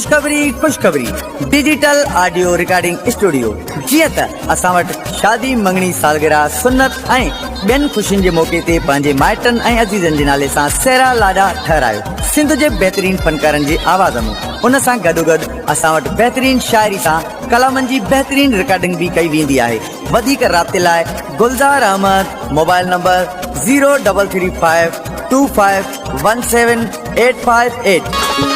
खुशखबरी digital audio recording studio. जीअं त असां वटि शादी, मंगणी, सालगिरह, सुन्नत ऐं ॿियनि ख़ुशियुनि जे मौके ते पंहिंजे माइटनि ऐं अज़ीज़नि जे नाले सां सेरा लाॾा ठहिरायो सिंध जे बहितरीन फनकारनि जी आवाज़ में। उन सां गॾोगॾु असां वटि बहितरीन शाइरी सां कलामनि जी बहितरीन रिकॉर्डिंग भी कई वेंदी आहे। वधीक राब्ते लाइ गुलज़ार अहमद, मोबाइल नंबर 033525178588।